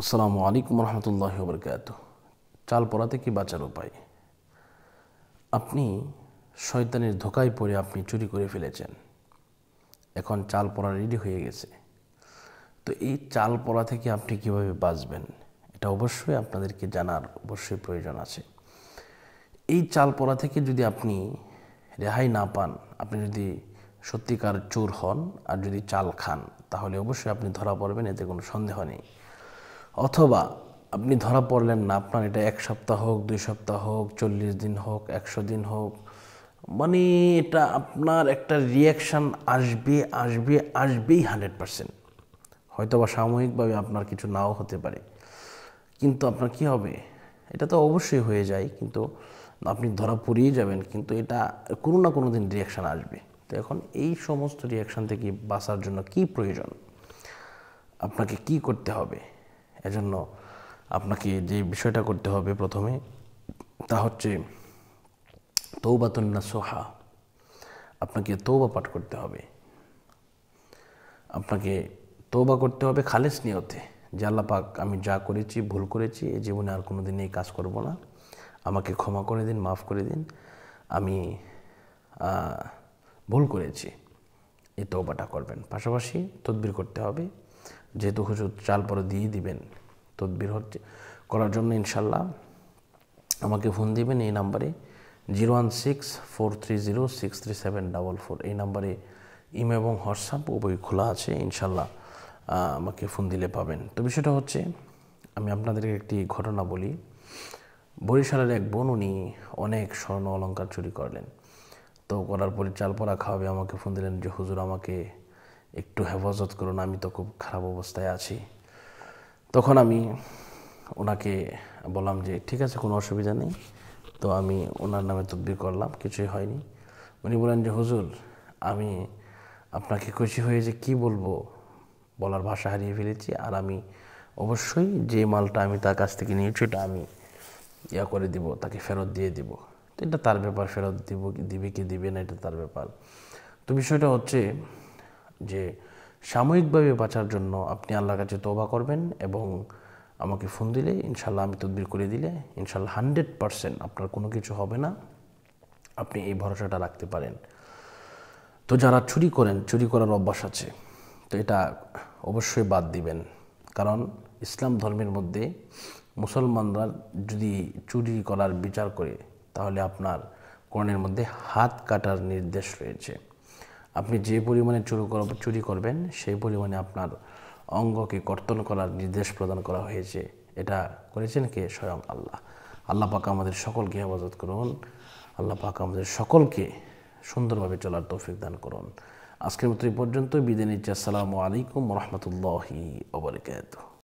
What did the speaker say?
আসসালামু আলাইকুম রহমতুল্লাহি ওয়া বারাকাতুহু। চাল পড়া থেকে বাঁচার উপায়। আপনি শয়তানের ধোঁকায় পড়ে আপনি চুরি করে ফেলেছেন, এখন চাল পড়া রেডি হয়ে গেছে। তো এই চাল পড়া থেকে আপনি কিভাবে বাঁচবেন, এটা অবশ্যই আপনাদেরকে জানার অবশ্যই প্রয়োজন আছে। এই চাল পড়া থেকে যদি আপনি রেহাই না পান, আপনি যদি সত্যিকার চোর হন আর যদি চাল খান, তাহলে অবশ্যই আপনি ধরা পড়বেন, এতে কোনো সন্দেহ নেই। অথবা আপনি ধরা পড়লেন না, আপনার এটা 1 সপ্তাহ হোক, 2 সপ্তাহ হোক, 40 দিন হোক, 100 দিন হোক, মানে এটা আপনার একটা রিয়াকশান আসবেই 100%। হয়তো বা সাময়িকভাবে আপনার কিছু নাও হতে পারে, কিন্তু আপনার কি হবে, এটা তো অবশ্যই হয়ে যায়, কিন্তু আপনি ধরা পড়েই যাবেন, কিন্তু এটা কোনো না কোনো দিন রিয়াকশান আসবে। তো এখন এই সমস্ত রিয়াকশান থেকে বাঁচার জন্য কি প্রয়োজন, আপনাকে কি করতে হবে? এজন্য আপনাকে যে বিষয়টা করতে হবে প্রথমে, তা হচ্ছে তৌবাতুন নাসুহা। আপনাকে তৌবা পাঠ করতে হবে। আপনাকে তৌবা করতে হবে খালেস নিয়তে, যে আল্লাহ পাক, আমি যা করেছি, ভুল করেছি, এই জীবনে আর কোনো দিন এই কাজ করব না, আমাকে ক্ষমা করে দিন, মাফ করে দিন, আমি ভুল করেছি। এই তৌবাটা করবেন। পাশাপাশি তদবির করতে হবে, যেহেতু হুজুর চাল পরে দিয়ে দিবেন, তদবির হচ্ছে করার জন্য ইনশাল্লাহ আমাকে ফোন দিবেন এই নাম্বারে 016-430-63744। এই নাম্বারে ইমো এবং হোয়াটসঅ্যাপ উভয় খোলা আছে, ইনশাল্লাহ আমাকে ফোন দিলে পাবেন। তো বিষয়টা হচ্ছে, আমি আপনাদেরকে একটি ঘটনা বলি। বরিশালের এক বোন, উনি অনেক স্বর্ণ অলংকার চুরি করলেন। তো করার পরে চাল পড়া খাওয়াবে, আমাকে ফোন দিলেন যে হুজুর আমাকে একটু হেফাজত করুন, আমি তো খুব খারাপ অবস্থায় আছি। তখন আমি ওনাকে বললাম যে ঠিক আছে, কোনো অসুবিধা নেই। তো আমি ওনার নামে তদবির করলাম, কিছুই হয়নি। উনি বলেন যে হুজুর, আমি আপনাকে খুশি হয়ে যে কী বলবো, বলার ভাষা হারিয়ে ফেলেছি। আর আমি অবশ্যই যে মালটা আমি তার কাছ থেকে নিয়েছি, এটা আমি করে দিব, তাকে ফেরত দিয়ে দিব। তো এটা তার ব্যাপার, ফেরত দিবে কি দিবে না, এটা তার ব্যাপার। তো বিষয়টা হচ্ছে যে সাময়িকভাবে বাঁচার জন্য আপনি আল্লাহর কাছে তওবা করবেন এবং আমাকে ফোন দিলে ইনশাল্লাহ আমি তদবির করে দিলে ইনশাল্লাহ 100% আপনার কোনো কিছু হবে না, আপনি এই ভরসাটা রাখতে পারেন। তো যারা চুরি করেন, চুরি করার অভ্যাস আছে, তো এটা অবশ্যই বাদ দিবেন। কারণ ইসলাম ধর্মের মধ্যে মুসলমানরা যদি চুরি করার বিচার করে, তাহলে আপনার কোরআনের মধ্যে হাত কাটার নির্দেশ রয়েছে। আপনি যে পরিমাণে চুরি করবেন, সেই পরিমাণে আপনার অঙ্গকে কর্তন করার নির্দেশ প্রদান করা হয়েছে। এটা করেছেন কে? স্বয়ং আল্লাহ। আল্লাহ পাক আমাদের সকলকে হেফাজত করুন। আল্লাহ পাক আমাদের সকলকে সুন্দরভাবে চলার তৌফিক দান করুন। আজকের মতো এই পর্যন্ত বিদায় নিচ্ছি। আসসালামু আলাইকুম রহমতুল্লাহি ওয়া বারাকাতুহু।